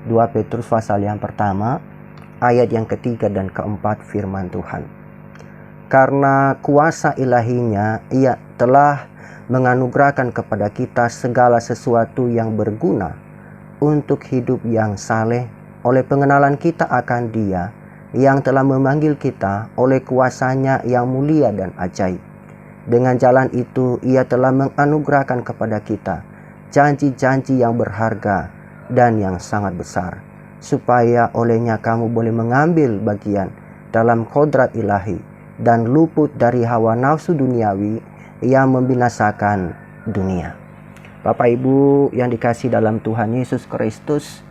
2 Petrus pasal yang pertama, ayat yang ketiga dan keempat firman Tuhan. Karena kuasa ilahinya, Ia telah menganugerahkan kepada kita segala sesuatu yang berguna untuk hidup yang saleh oleh pengenalan kita akan Dia yang telah memanggil kita oleh kuasa-Nya yang mulia dan ajaib. Dengan jalan itu, Ia telah menganugerahkan kepada kita janji-janji yang berharga dan yang sangat besar, supaya olehnya kamu boleh mengambil bagian dalam kodrat ilahi dan luput dari hawa nafsu duniawi yang membinasakan dunia. Bapak Ibu yang dikasihi dalam Tuhan Yesus Kristus,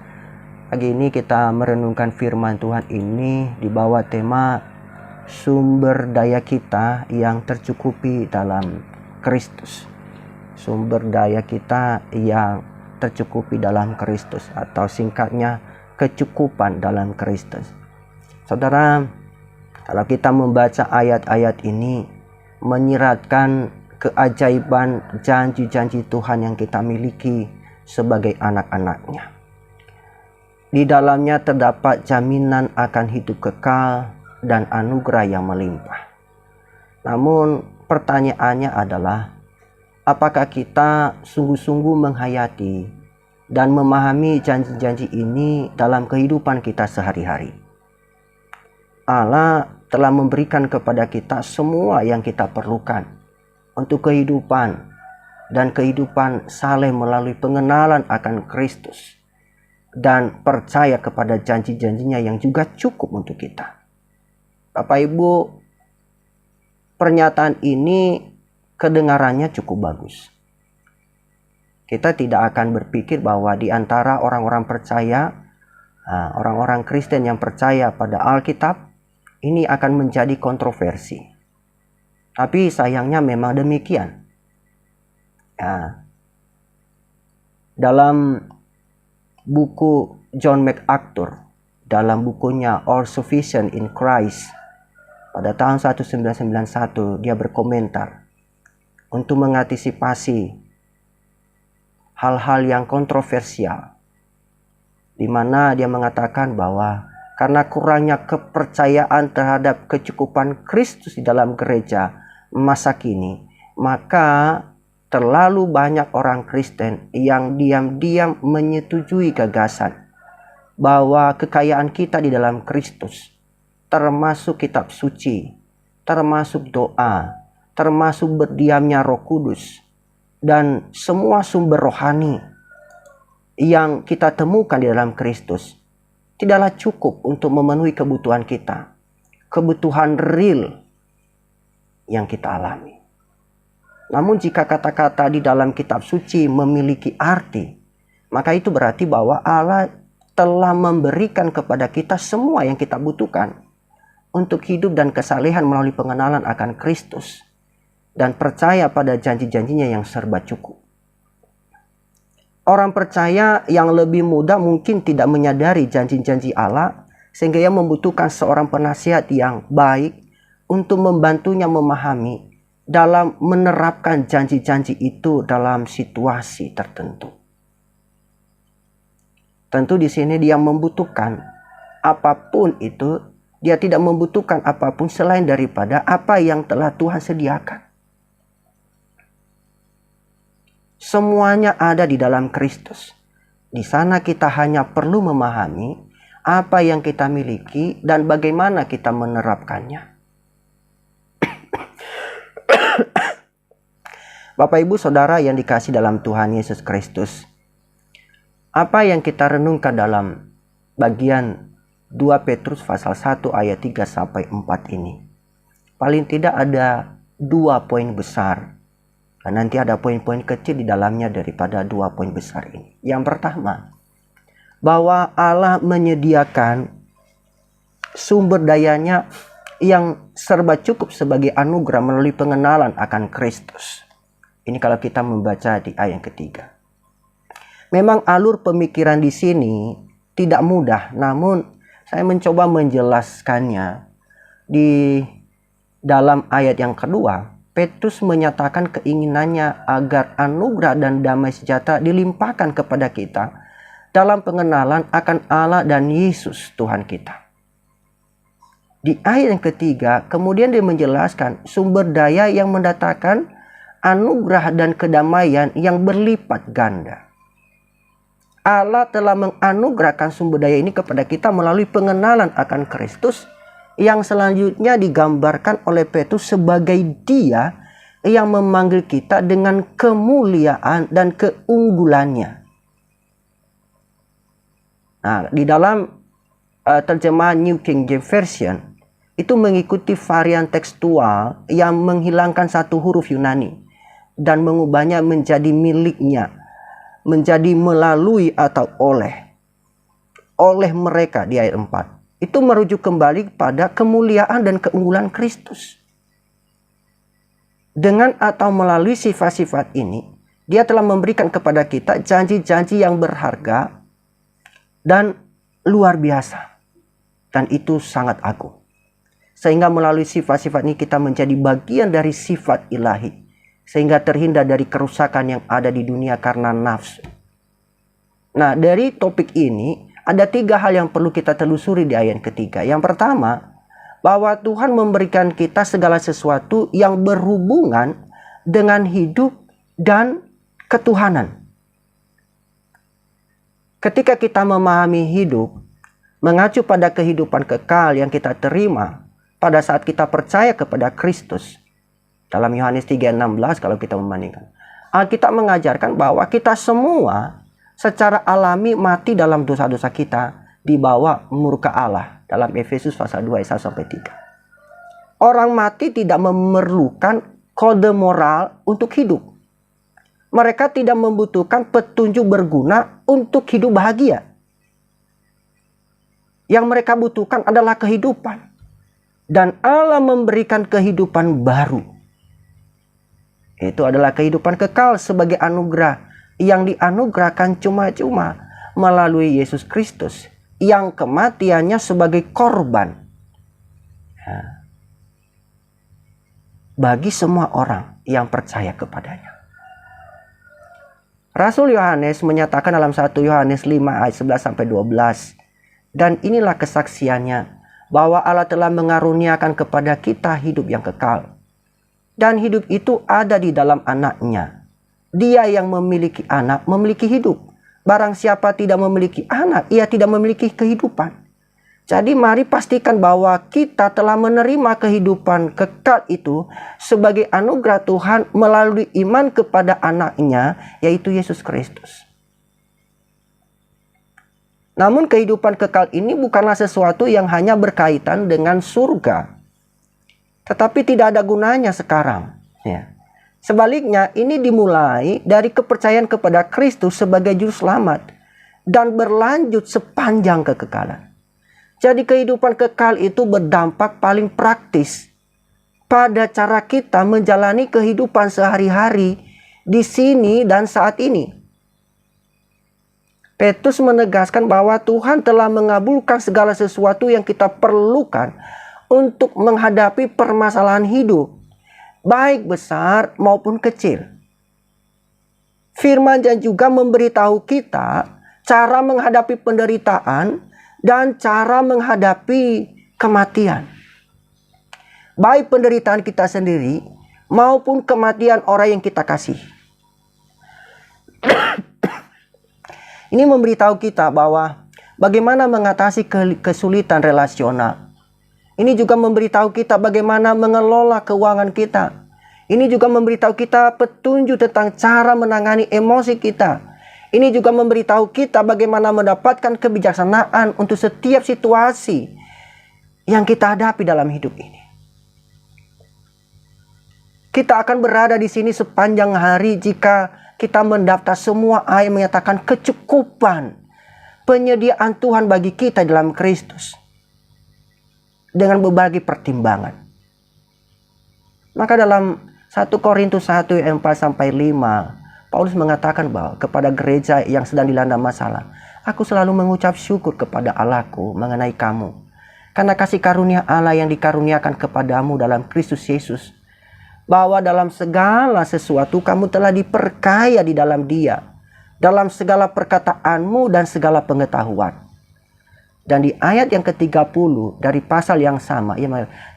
pagi ini kita merenungkan firman Tuhan ini di bawah tema sumber daya kita yang tercukupi dalam Kristus. Sumber daya kita yang tercukupi dalam Kristus, atau singkatnya kecukupan dalam Kristus. Saudara, kalau kita membaca ayat-ayat ini menyiratkan keajaiban janji-janji Tuhan yang kita miliki sebagai anak-anak-Nya. Di dalamnya terdapat jaminan akan hidup kekal dan anugerah yang melimpah. Namun pertanyaannya adalah, apakah kita sungguh-sungguh menghayati dan memahami janji-janji ini dalam kehidupan kita sehari-hari? Allah telah memberikan kepada kita semua yang kita perlukan untuk kehidupan dan kehidupan saleh melalui pengenalan akan Kristus dan percaya kepada janji-janjinya yang juga cukup untuk kita. Bapak Ibu, pernyataan ini kedengarannya cukup bagus. Kita tidak akan berpikir bahwa di antara orang-orang percaya, orang-orang Kristen yang percaya pada Alkitab, ini akan menjadi kontroversi. Tapi sayangnya memang demikian. Dalam buku John MacArthur, dalam bukunya All Sufficient in Christ, pada tahun 1991 dia berkomentar untuk mengantisipasi hal-hal yang kontroversial, di mana dia mengatakan bahwa karena kurangnya kepercayaan terhadap kecukupan Kristus di dalam gereja masa kini, maka terlalu banyak orang Kristen yang diam-diam menyetujui gagasan bahwa kekayaan kita di dalam Kristus, termasuk kitab suci, termasuk doa, termasuk berdiamnya Roh Kudus, dan semua sumber rohani yang kita temukan di dalam Kristus, tidaklah cukup untuk memenuhi kebutuhan kita, kebutuhan real yang kita alami. Namun jika kata-kata di dalam kitab suci memiliki arti, maka itu berarti bahwa Allah telah memberikan kepada kita semua yang kita butuhkan untuk hidup dan kesalehan melalui pengenalan akan Kristus dan percaya pada janji-janjinya yang serba cukup. Orang percaya yang lebih muda mungkin tidak menyadari janji-janji Allah, sehingga ia membutuhkan seorang penasihat yang baik untuk membantunya memahami dalam menerapkan janji-janji itu dalam situasi tertentu. Tentu di sini dia membutuhkan apapun itu. Dia tidak membutuhkan apapun selain daripada apa yang telah Tuhan sediakan. Semuanya ada di dalam Kristus. Di sana kita hanya perlu memahami apa yang kita miliki dan bagaimana kita menerapkannya. Bapak Ibu Saudara yang dikasihi dalam Tuhan Yesus Kristus, apa yang kita renungkan dalam bagian 2 Petrus pasal 1 ayat 3-4 ini, paling tidak ada 2 poin besar, dan nanti ada poin-poin kecil di dalamnya daripada 2 poin besar ini. Yang pertama, bahwa Allah menyediakan sumber dayanya yang serba cukup sebagai anugerah melalui pengenalan akan Kristus. Ini kalau kita membaca di ayat yang ketiga. Memang alur pemikiran di sini tidak mudah, namun saya mencoba menjelaskannya. Di dalam ayat yang kedua, Petrus menyatakan keinginannya agar anugerah dan damai sejahtera dilimpahkan kepada kita dalam pengenalan akan Allah dan Yesus Tuhan kita. Di ayat yang ketiga, kemudian dia menjelaskan sumber daya yang mendatangkan anugerah dan kedamaian yang berlipat ganda. Allah telah menganugerahkan sumber daya ini kepada kita melalui pengenalan akan Kristus, yang selanjutnya digambarkan oleh Petrus sebagai Dia yang memanggil kita dengan kemuliaan dan keunggulannya. Nah, di dalam terjemahan New King James Version itu mengikuti varian tekstual yang menghilangkan satu huruf Yunani dan mengubahnya menjadi miliknya, menjadi melalui atau oleh mereka di ayat 4. Itu merujuk kembali pada kemuliaan dan keunggulan Kristus. Dengan atau melalui sifat-sifat ini, Dia telah memberikan kepada kita janji-janji yang berharga dan luar biasa. Dan itu sangat agung. Sehingga melalui sifat-sifat ini kita menjadi bagian dari sifat ilahi. Sehingga terhindar dari kerusakan yang ada di dunia karena nafsu. Nah, dari topik ini ada 3 hal yang perlu kita telusuri di ayat ketiga. Yang pertama, bahwa Tuhan memberikan kita segala sesuatu yang berhubungan dengan hidup dan ketuhanan. Ketika kita memahami hidup, mengacu pada kehidupan kekal yang kita terima pada saat kita percaya kepada Kristus. Dalam Yohanes 3:16 kalau kita membandingkan. Alkitab mengajarkan bahwa kita semua secara alami mati dalam dosa-dosa kita di bawah murka Allah. Dalam Efesus pasal 2 ayat 1-3. Orang mati tidak memerlukan kode moral untuk hidup. Mereka tidak membutuhkan petunjuk berguna untuk hidup bahagia. Yang mereka butuhkan adalah kehidupan. Dan Allah memberikan kehidupan baru. Itu adalah kehidupan kekal sebagai anugerah yang dianugerahkan cuma-cuma melalui Yesus Kristus, yang kematiannya sebagai korban bagi semua orang yang percaya kepadanya. Rasul Yohanes menyatakan dalam 1 Yohanes 5 ayat 11-12, dan inilah kesaksiannya, bahwa Allah telah mengaruniakan kepada kita hidup yang kekal. Dan hidup itu ada di dalam Anaknya. Dia yang memiliki anak memiliki hidup. Barang siapa tidak memiliki anak, ia tidak memiliki kehidupan. Jadi mari pastikan bahwa kita telah menerima kehidupan kekal itu sebagai anugerah Tuhan melalui iman kepada Anaknya, yaitu Yesus Kristus. Namun kehidupan kekal ini bukanlah sesuatu yang hanya berkaitan dengan surga. Tetapi tidak ada gunanya sekarang. Ya. Sebaliknya ini dimulai dari kepercayaan kepada Kristus sebagai juru selamat. Dan berlanjut sepanjang kekekalan. Jadi kehidupan kekal itu berdampak paling praktis pada cara kita menjalani kehidupan sehari-hari di sini dan saat ini. Petrus menegaskan bahwa Tuhan telah mengabulkan segala sesuatu yang kita perlukan untuk menghadapi permasalahan hidup, baik besar maupun kecil. Firman juga memberitahu kita cara menghadapi penderitaan dan cara menghadapi kematian. Baik penderitaan kita sendiri maupun kematian orang yang kita kasih. Ini memberitahu kita bahwa bagaimana mengatasi kesulitan relasional. Ini juga memberitahu kita bagaimana mengelola keuangan kita. Ini juga memberitahu kita petunjuk tentang cara menangani emosi kita. Ini juga memberitahu kita bagaimana mendapatkan kebijaksanaan untuk setiap situasi yang kita hadapi dalam hidup ini. Kita akan berada di sini sepanjang hari jika kita mendaftar semua ayat menyatakan kecukupan penyediaan Tuhan bagi kita dalam Kristus. Dengan berbagai pertimbangan. Maka dalam 1 Korintus 1 ayat 4-5, Paulus mengatakan bahwa kepada gereja yang sedang dilanda masalah, aku selalu mengucap syukur kepada Allahku mengenai kamu. Karena kasih karunia Allah yang dikaruniakan kepadamu dalam Kristus Yesus. Bahwa dalam segala sesuatu kamu telah diperkaya di dalam Dia. dalam segala perkataanmu dan segala pengetahuan. Dan di ayat yang ke-30 dari pasal yang sama,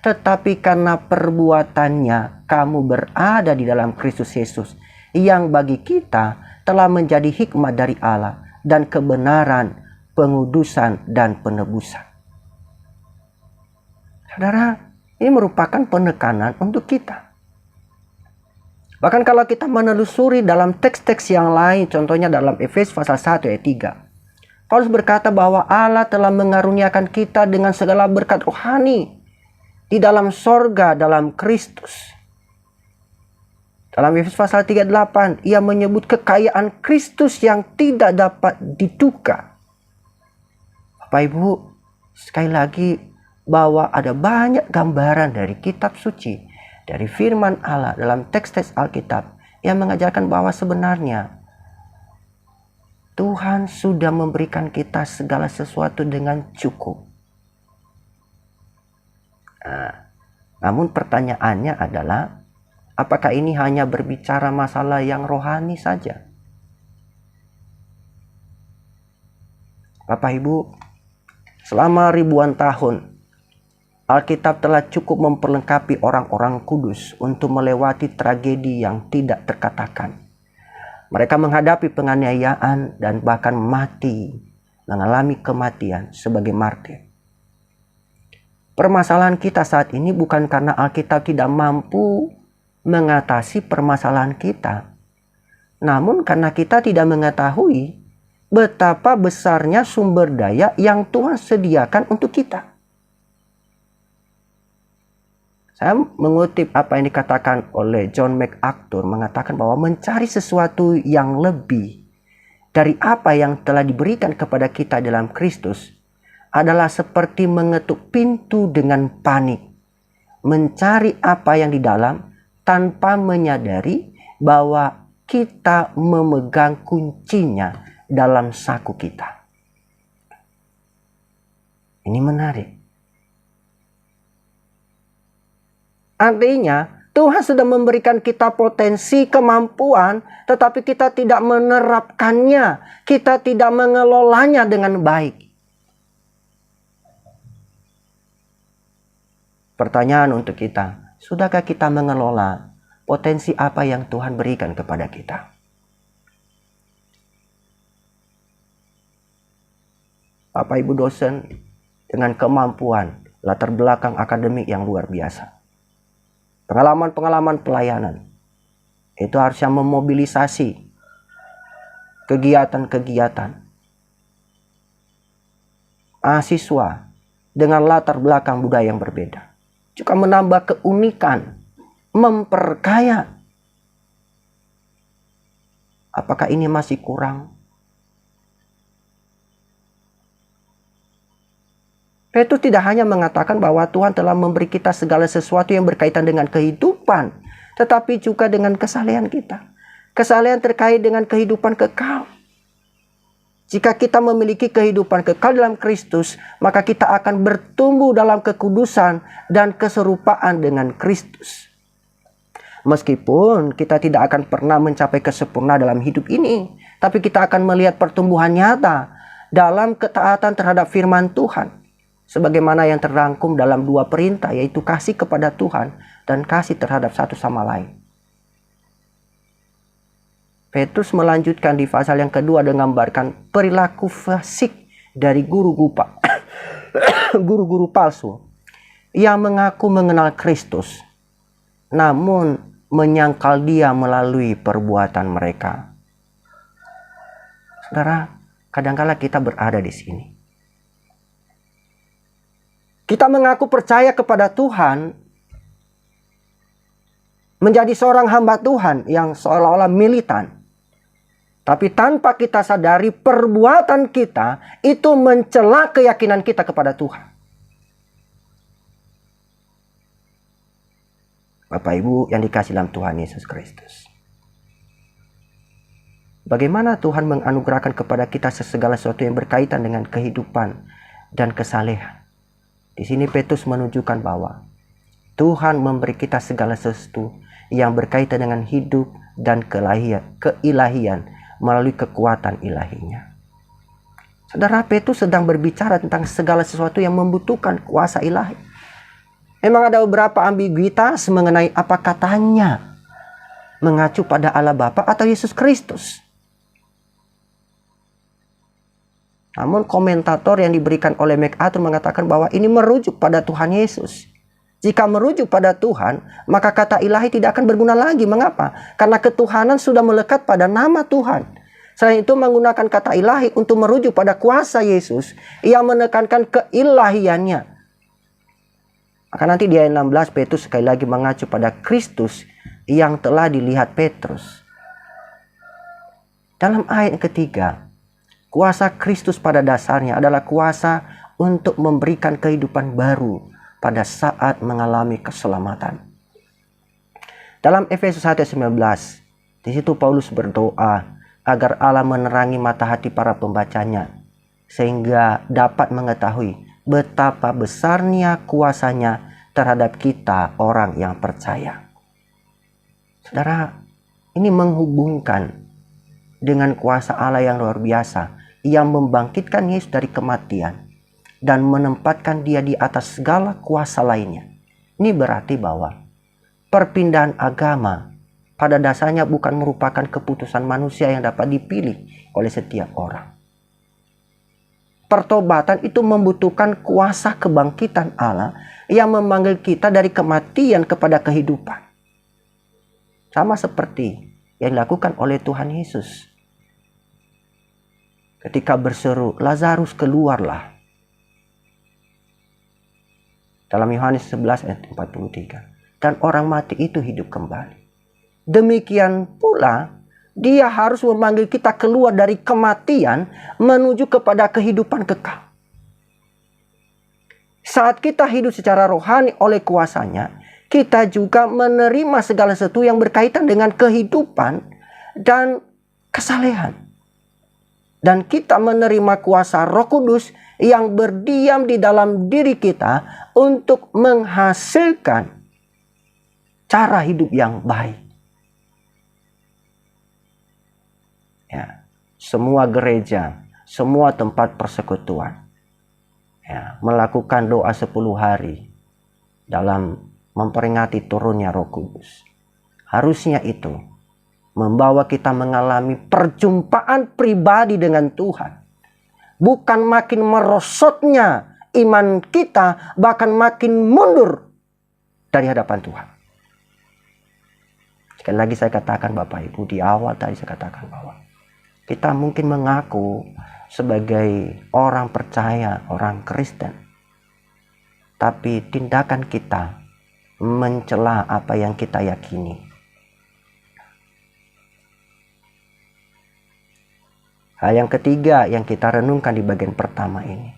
tetapi karena perbuatannya kamu berada di dalam Kristus Yesus, yang bagi kita telah menjadi hikmat dari Allah dan kebenaran, pengudusan dan penebusan. Saudara, ini merupakan penekanan untuk kita. Bahkan kalau kita menelusuri dalam teks-teks yang lain, contohnya dalam Efesus pasal 1 ayat 3. Paulus berkata bahwa Allah telah mengaruniakan kita dengan segala berkat rohani di dalam sorga dalam Kristus. Dalam Efesus pasal 38, ia menyebut kekayaan Kristus yang tidak dapat diduga. Bapak Ibu, sekali lagi bahwa ada banyak gambaran dari kitab suci, dari firman Allah dalam teks-teks Alkitab yang mengajarkan bahwa sebenarnya Tuhan sudah memberikan kita segala sesuatu dengan cukup. Namun pertanyaannya adalah, apakah ini hanya berbicara masalah yang rohani saja? Bapak Ibu, selama ribuan tahun, Alkitab telah cukup memperlengkapi orang-orang kudus untuk melewati tragedi yang tidak terkatakan. Mereka menghadapi penganiayaan dan bahkan mati, mengalami kematian sebagai martir. Permasalahan kita saat ini bukan karena Alkitab tidak mampu mengatasi permasalahan kita, namun karena kita tidak mengetahui betapa besarnya sumber daya yang Tuhan sediakan untuk kita. Saya mengutip apa yang dikatakan oleh John MacArthur, mengatakan bahwa mencari sesuatu yang lebih dari apa yang telah diberikan kepada kita dalam Kristus adalah seperti mengetuk pintu dengan panik. Mencari apa yang di dalam tanpa menyadari bahwa kita memegang kuncinya dalam saku kita. Ini menarik. Artinya, Tuhan sudah memberikan kita potensi, kemampuan, tetapi kita tidak menerapkannya. Kita tidak mengelolanya dengan baik. Pertanyaan untuk kita, sudahkah kita mengelola potensi apa yang Tuhan berikan kepada kita? Bapak Ibu dosen dengan kemampuan, latar belakang akademik yang luar biasa. Pengalaman-pengalaman pelayanan itu harusnya memobilisasi kegiatan-kegiatan mahasiswa dengan latar belakang budaya yang berbeda, juga menambah keunikan, memperkaya. Apakah ini masih kurang? Petrus tidak hanya mengatakan bahwa Tuhan telah memberi kita segala sesuatu yang berkaitan dengan kehidupan, tetapi juga dengan kesalehan kita. Kesalehan terkait dengan kehidupan kekal. Jika kita memiliki kehidupan kekal dalam Kristus, maka kita akan bertumbuh dalam kekudusan dan keserupaan dengan Kristus. Meskipun kita tidak akan pernah mencapai kesempurnaan dalam hidup ini, tapi kita akan melihat pertumbuhan nyata dalam ketaatan terhadap firman Tuhan. Sebagaimana yang terrangkum dalam 2 perintah, yaitu kasih kepada Tuhan dan kasih terhadap satu sama lain. Petrus melanjutkan di pasal yang kedua dengan menggambarkan perilaku fasik dari guru-guru palsu yang mengaku mengenal Kristus, namun menyangkal Dia melalui perbuatan mereka. Saudara, kadang-kala kita berada di sini. Kita mengaku percaya kepada Tuhan, menjadi seorang hamba Tuhan yang seolah-olah militan. Tapi tanpa kita sadari, perbuatan kita itu mencela keyakinan kita kepada Tuhan. Bapak Ibu yang dikasihi dalam Tuhan Yesus Kristus, bagaimana Tuhan menganugerahkan kepada kita segala sesuatu yang berkaitan dengan kehidupan dan kesalehan. Di sini Petrus menunjukkan bahwa Tuhan memberi kita segala sesuatu yang berkaitan dengan hidup dan keilahian melalui kekuatan ilahinya. Saudara, Petrus sedang berbicara tentang segala sesuatu yang membutuhkan kuasa ilahi. Memang ada beberapa ambiguitas mengenai apa katanya, mengacu pada Allah Bapa atau Yesus Kristus. Namun komentator yang diberikan oleh MacArthur mengatakan bahwa ini merujuk pada Tuhan Yesus. Jika merujuk pada Tuhan, maka kata ilahi tidak akan berguna lagi. Mengapa? Karena ketuhanan sudah melekat pada nama Tuhan. Selain itu menggunakan kata ilahi untuk merujuk pada kuasa Yesus yang menekankan keilahiannya. Maka nanti di ayat 16 Petrus sekali lagi mengacu pada Kristus yang telah dilihat Petrus. Dalam ayat ketiga, kuasa Kristus pada dasarnya adalah kuasa untuk memberikan kehidupan baru pada saat mengalami keselamatan. Dalam Efesus 1:19, di situ Paulus berdoa agar Allah menerangi mata hati para pembacanya, sehingga dapat mengetahui betapa besarnya kuasanya terhadap kita orang yang percaya. Saudara, ini menghubungkan dengan kuasa Allah yang luar biasa, yang membangkitkan Yesus dari kematian dan menempatkan dia di atas segala kuasa lainnya. Ini berarti bahwa perpindahan agama pada dasarnya bukan merupakan keputusan manusia yang dapat dipilih oleh setiap orang. Pertobatan itu membutuhkan kuasa kebangkitan Allah yang memanggil kita dari kematian kepada kehidupan. Sama seperti yang dilakukan oleh Tuhan Yesus. Ketika berseru, Lazarus keluarlah. Dalam Yohanes 11 ayat 43. Dan orang mati itu hidup kembali. Demikian pula, dia harus memanggil kita keluar dari kematian menuju kepada kehidupan kekal. Saat kita hidup secara rohani oleh kuasanya, kita juga menerima segala sesuatu yang berkaitan dengan kehidupan dan kesalehan. Dan kita menerima kuasa Roh Kudus yang berdiam di dalam diri kita untuk menghasilkan cara hidup yang baik. Ya, semua gereja, semua tempat persekutuan, ya, melakukan doa 10 hari dalam memperingati turunnya Roh Kudus. Harusnya itu membawa kita mengalami perjumpaan pribadi dengan Tuhan. Bukan makin merosotnya iman kita, bahkan makin mundur dari hadapan Tuhan. Sekali lagi saya katakan Bapak Ibu, di awal tadi saya katakan bahwa kita mungkin mengaku sebagai orang percaya, orang Kristen. Tapi tindakan kita mencela apa yang kita yakini. Hal yang ketiga yang kita renungkan di bagian pertama ini.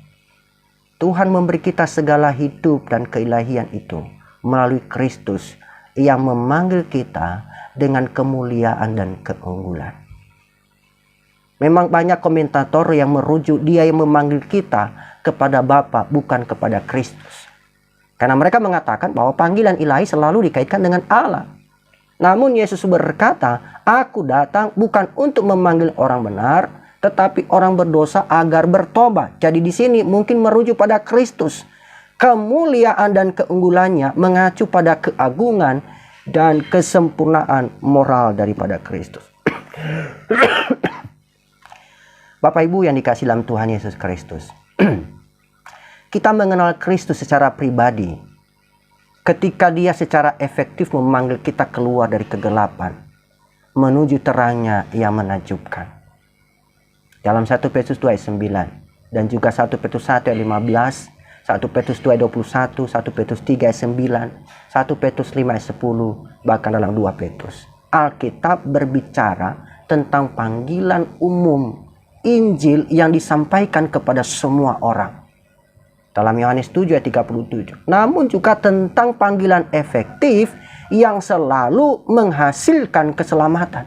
Tuhan memberi kita segala hidup dan keilahian itu melalui Kristus yang memanggil kita dengan kemuliaan dan keunggulan. Memang banyak komentator yang merujuk dia yang memanggil kita kepada Bapa, bukan kepada Kristus. Karena mereka mengatakan bahwa panggilan ilahi selalu dikaitkan dengan Allah. Namun Yesus berkata, aku datang bukan untuk memanggil orang benar, tetapi orang berdosa agar bertobat. Jadi di sini mungkin merujuk pada Kristus. Kemuliaan dan keunggulannya mengacu pada keagungan dan kesempurnaan moral daripada Kristus. Bapak Ibu yang dikasihi dalam Tuhan Yesus Kristus. Kita mengenal Kristus secara pribadi ketika dia secara efektif memanggil kita keluar dari kegelapan menuju terangnya yang menakjubkan. Dalam 1 Petrus 2 ayat 9 dan juga 1 Petrus 1 ayat 15, 1 Petrus 2 ayat 21, 1 Petrus 3 ayat 9, 1 Petrus 5 ayat 10, bahkan dalam 2 Petrus. Alkitab berbicara tentang panggilan umum Injil yang disampaikan kepada semua orang. Dalam Yohanes 7 ayat 37. Namun juga tentang panggilan efektif yang selalu menghasilkan keselamatan.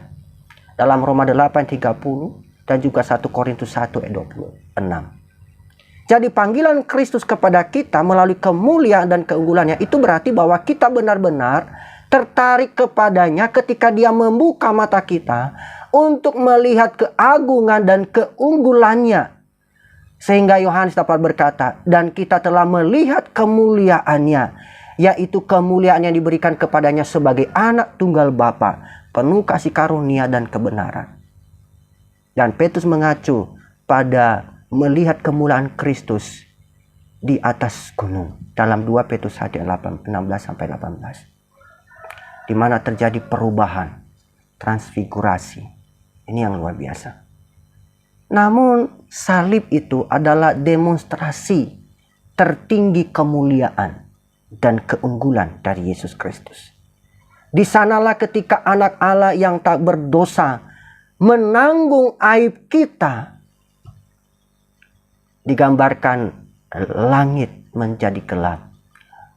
Dalam Roma 8 ayat 30 dan juga 1 Korintus 1 ayat 26. Jadi panggilan Kristus kepada kita melalui kemuliaan dan keunggulannya itu berarti bahwa kita benar-benar tertarik kepadanya ketika dia membuka mata kita untuk melihat keagungan dan keunggulannya. Sehingga Yohanes dapat berkata, dan kita telah melihat kemuliaannya, yaitu kemuliaan yang diberikan kepadanya sebagai anak tunggal Bapa, penuh kasih karunia dan kebenaran. Dan Petrus mengacu pada melihat kemuliaan Kristus di atas gunung dalam 2 Petrus 1 ayat 16-18, di mana terjadi perubahan, transfigurasi. Ini yang luar biasa. Namun salib itu adalah demonstrasi tertinggi kemuliaan dan keunggulan dari Yesus Kristus. Di sanalah ketika anak Allah yang tak berdosa menanggung aib kita, digambarkan langit menjadi gelap,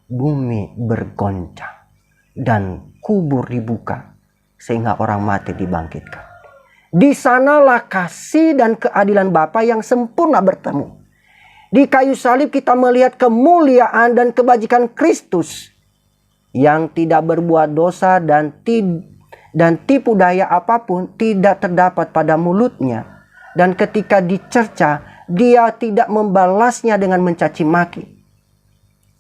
bumi bergoncang, dan kubur dibuka sehingga orang mati dibangkitkan. Di sanalah kasih dan keadilan Bapa yang sempurna bertemu. Di kayu salib kita melihat kemuliaan dan kebajikan Kristus yang tidak berbuat dosa dan tipu daya apapun tidak terdapat pada mulutnya. Dan ketika dicerca, dia tidak membalasnya dengan mencaci maki.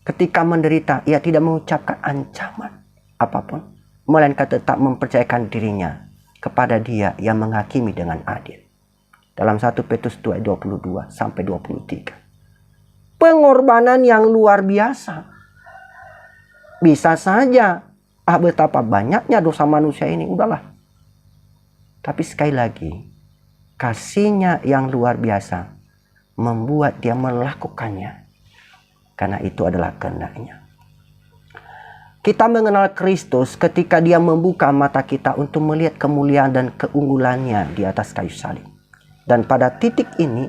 Ketika menderita, ia tidak mengucapkan ancaman apapun, melainkan tetap mempercayakan dirinya kepada Dia yang menghakimi dengan adil. Dalam 1 Petrus 2:22-23. Pengorbanan yang luar biasa. Bisa saja, betapa banyaknya dosa manusia ini, udahlah. Tapi sekali lagi, kasihnya yang luar biasa membuat dia melakukannya, karena itu adalah kehendaknya. Kita mengenal Kristus ketika dia membuka mata kita untuk melihat kemuliaan dan keunggulannya di atas kayu salib. Dan pada titik ini,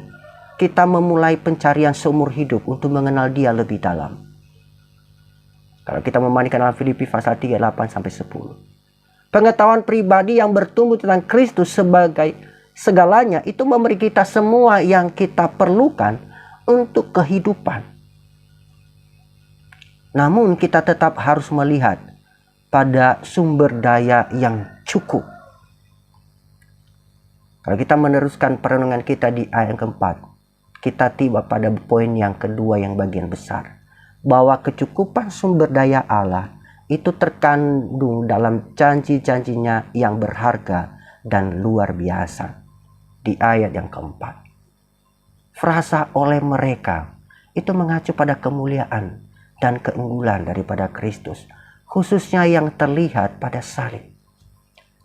kita memulai pencarian seumur hidup untuk mengenal dia lebih dalam. Kalau kita membandingkan dalam Filipi pasal 3, 8-10. Pengetahuan pribadi yang bertumbuh tentang Kristus sebagai segalanya itu memberi kita semua yang kita perlukan untuk kehidupan. Namun kita tetap harus melihat pada sumber daya yang cukup. Kalau kita meneruskan perenungan kita di ayat yang keempat, kita tiba pada poin yang kedua yang bagian besar. Bahwa kecukupan sumber daya Allah itu terkandung dalam janji-janjinya yang berharga dan luar biasa. Di ayat yang keempat. Frasa oleh mereka itu mengacu pada kemuliaan dan keunggulan daripada Kristus, khususnya yang terlihat pada salib.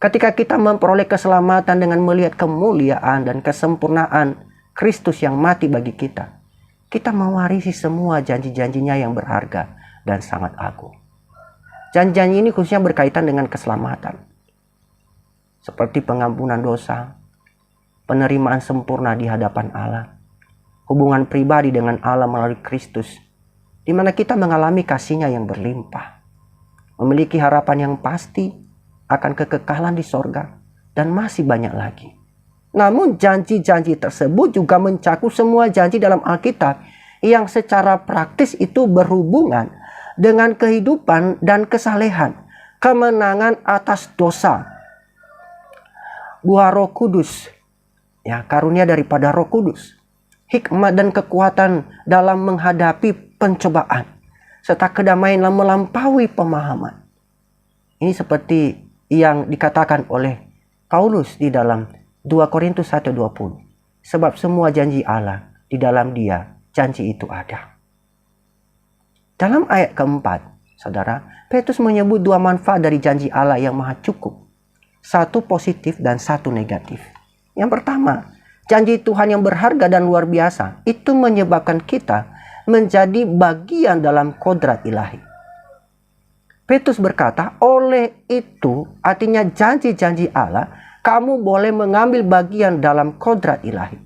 Ketika kita memperoleh keselamatan dengan melihat kemuliaan dan kesempurnaan Kristus yang mati bagi kita, kita mewarisi semua janji-janjinya yang berharga dan sangat agung. Janji-janji ini khususnya berkaitan dengan keselamatan, seperti pengampunan dosa, penerimaan sempurna di hadapan Allah, hubungan pribadi dengan Allah melalui Kristus, di mana kita mengalami kasih-Nya yang berlimpah, memiliki harapan yang pasti akan kekekalan di sorga, dan masih banyak lagi. Namun janji-janji tersebut juga mencakup semua janji dalam Alkitab yang secara praktis itu berhubungan dengan kehidupan dan kesalehan, kemenangan atas dosa, buah Roh Kudus, ya, karunia daripada Roh Kudus, hikmat dan kekuatan dalam menghadapi pencobaan, serta kedamaian yang melampaui pemahaman. Ini seperti yang dikatakan oleh Paulus di dalam 2 Korintus 1:20. Sebab semua janji Allah, di dalam Dia janji itu ada. Dalam ayat keempat, saudara, Petrus menyebut dua manfaat dari janji Allah yang maha cukup. Satu positif dan satu negatif. Yang pertama, janji Tuhan yang berharga dan luar biasa itu menyebabkan kita menjadi bagian dalam kodrat ilahi. Petrus berkata, oleh itu artinya janji-janji Allah, kamu boleh mengambil bagian dalam kodrat ilahi.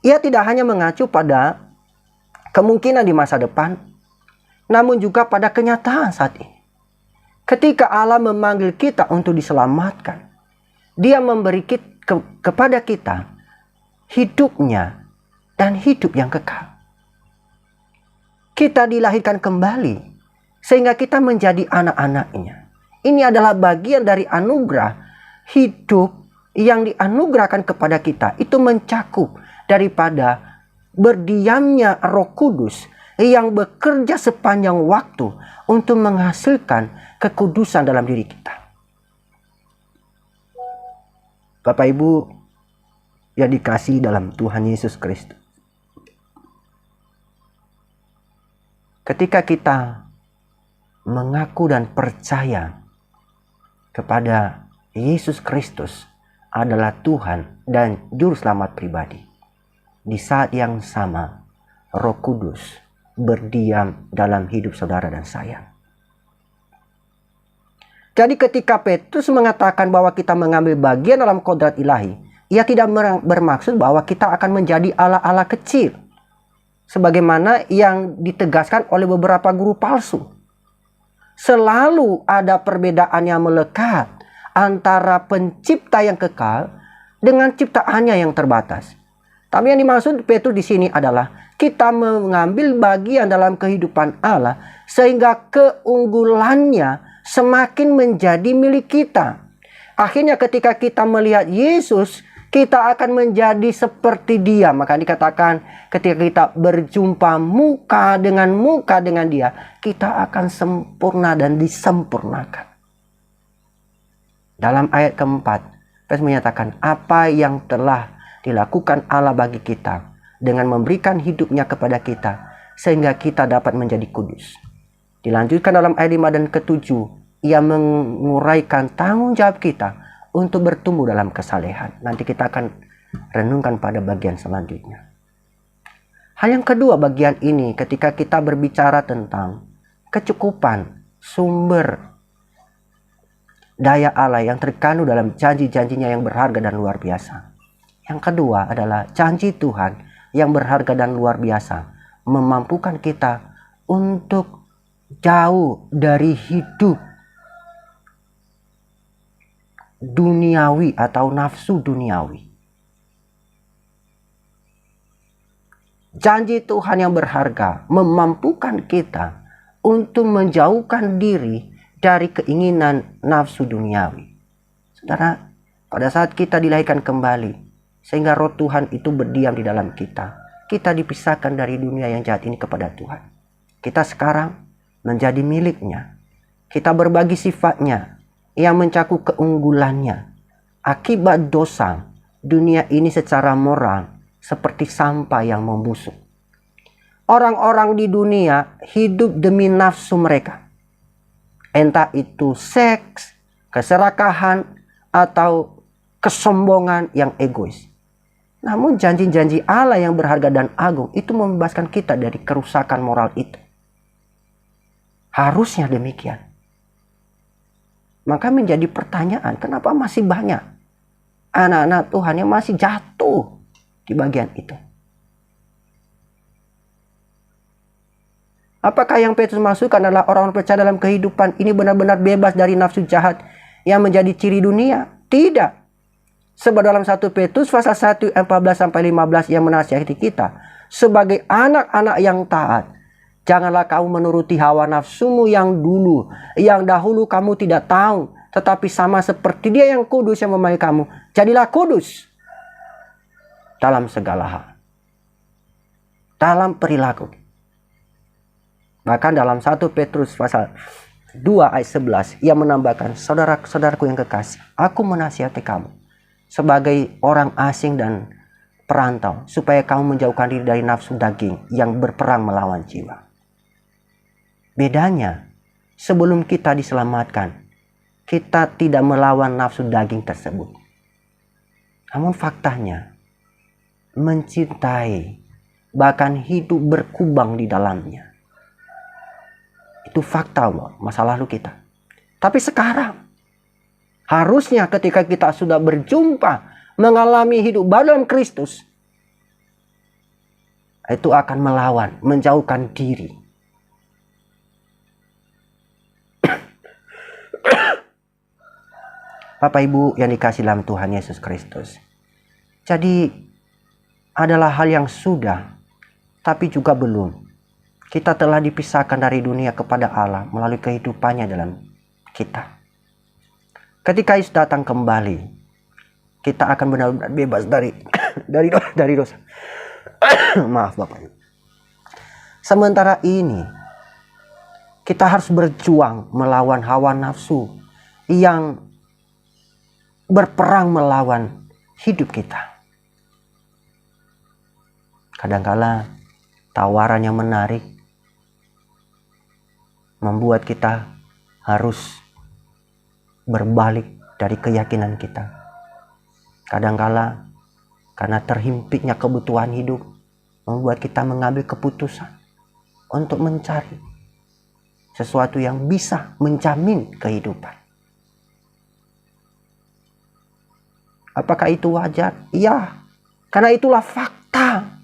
Ia tidak hanya mengacu pada kemungkinan di masa depan, namun juga pada kenyataan saat ini. Ketika Allah memanggil kita untuk diselamatkan, Dia memberi kepada kita hidupnya dan hidup yang kekal. Kita dilahirkan kembali sehingga kita menjadi anak-anaknya. Ini adalah bagian dari anugerah hidup yang dianugerahkan kepada kita. Itu mencakup daripada berdiamnya Roh Kudus yang bekerja sepanjang waktu untuk menghasilkan kekudusan dalam diri kita. Bapak Ibu yang dikasihi dalam Tuhan Yesus Kristus, ketika kita mengaku dan percaya kepada Yesus Kristus adalah Tuhan dan Juru Selamat pribadi, di saat yang sama Roh Kudus berdiam dalam hidup saudara dan saya. Jadi ketika Petrus mengatakan bahwa kita mengambil bagian dalam kodrat ilahi, ia tidak bermaksud bahwa kita akan menjadi ala-ala kecil, sebagaimana yang ditegaskan oleh beberapa guru palsu. Selalu ada perbedaan yang melekat antara pencipta yang kekal dengan ciptaannya yang terbatas. Tapi yang dimaksud Petrus di sini adalah kita mengambil bagian dalam kehidupan Allah sehingga keunggulannya semakin menjadi milik kita. Akhirnya ketika kita melihat Yesus, kita akan menjadi seperti Dia. Maka dikatakan ketika kita berjumpa muka dengan Dia, kita akan sempurna dan disempurnakan. Dalam ayat keempat, Petrus menyatakan apa yang telah dilakukan Allah bagi kita dengan memberikan hidupnya kepada kita sehingga kita dapat menjadi kudus. Dilanjutkan dalam ayat 5 dan ke-7, ia menguraikan tanggung jawab kita untuk bertumbuh dalam kesalehan. Nanti kita akan renungkan pada bagian selanjutnya. Hal yang kedua bagian ini ketika kita berbicara tentang kecukupan sumber daya Allah yang terkandung dalam janji-janjinya yang berharga dan luar biasa. Yang kedua adalah janji Tuhan yang berharga dan luar biasa memampukan kita untuk jauh dari hidup duniawi atau nafsu duniawi. Janji Tuhan yang berharga memampukan kita untuk menjauhkan diri dari keinginan nafsu duniawi. Saudara, pada saat kita dilahirkan kembali, sehingga roh Tuhan itu berdiam di dalam kita, kita dipisahkan dari dunia yang jahat ini kepada Tuhan. Kita sekarang menjadi miliknya. Kita berbagi sifatnya yang mencakup keunggulannya. Akibat dosa, dunia ini secara moral seperti sampah yang membusuk. Orang-orang di dunia hidup demi nafsu mereka. Entah itu seks, keserakahan, atau kesombongan yang egois. Namun janji-janji Allah yang berharga dan agung itu membebaskan kita dari kerusakan moral itu. Harusnya demikian. Maka menjadi pertanyaan, kenapa masih banyak anak-anak Tuhan yang masih jatuh di bagian itu? Apakah yang Petrus maksudkan adalah orang percaya dalam kehidupan ini benar-benar bebas dari nafsu jahat yang menjadi ciri dunia? Tidak. Sebab dalam 1 Petrus pasal 1 14-15 yang menasihati kita sebagai anak-anak yang taat, janganlah kamu menuruti hawa nafsumu yang dahulu kamu tidak tahu, tetapi sama seperti Dia yang kudus yang memanggil kamu, jadilah kudus dalam segala hal, dalam perilaku. Bahkan dalam 1 Petrus pasal 2 ayat 11 ia menambahkan, saudara-saudaraku yang kekasih, aku menasihati kamu sebagai orang asing dan perantau, supaya kamu menjauhkan diri dari nafsu daging yang berperang melawan jiwa. Bedanya, sebelum kita diselamatkan, kita tidak melawan nafsu daging tersebut. Namun faktanya, mencintai, bahkan hidup berkubang di dalamnya. Itu fakta masa lalu kita. Tapi sekarang, harusnya ketika kita sudah berjumpa, mengalami hidup baru dalam Kristus, itu akan melawan, menjauhkan diri. Bapak Ibu yang dikasihi dalam Tuhan Yesus Kristus. Jadi adalah hal yang sudah, tapi juga belum. Kita telah dipisahkan dari dunia kepada Allah melalui kehidupannya dalam kita. Ketika Yesus datang kembali, kita akan benar-benar bebas dari dosa. Maaf Bapak. Sementara ini, kita harus berjuang melawan hawa nafsu yang berperang melawan hidup kita. Kadangkala tawaran yang menarik membuat kita harus berbalik dari keyakinan kita. Kadangkala karena terhimpitnya kebutuhan hidup membuat kita mengambil keputusan untuk mencari sesuatu yang bisa menjamin kehidupan. Apakah itu wajar? Iya, karena itulah fakta.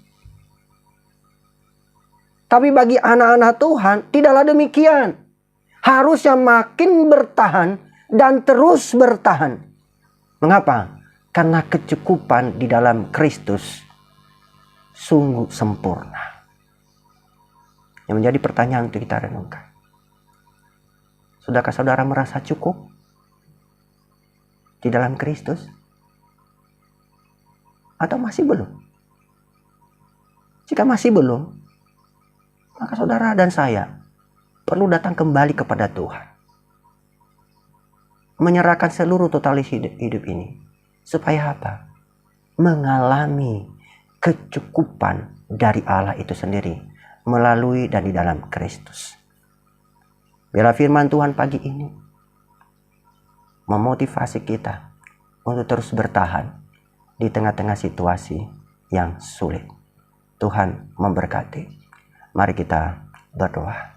Tapi bagi anak-anak Tuhan tidaklah demikian. Harusnya makin bertahan dan terus bertahan. Mengapa? Karena kecukupan di dalam Kristus sungguh sempurna. Yang menjadi pertanyaan untuk kita renungkan. Sudahkah saudara merasa cukup di dalam Kristus? Atau masih belum? Jika masih belum, maka saudara dan saya perlu datang kembali kepada Tuhan. Menyerahkan seluruh totalis hidup ini. Supaya apa? Mengalami kecukupan dari Allah itu sendiri. Melalui dan di dalam Kristus. Biarlah firman Tuhan pagi ini memotivasi kita untuk terus bertahan di tengah-tengah situasi yang sulit. Tuhan memberkati. Mari kita berdoa.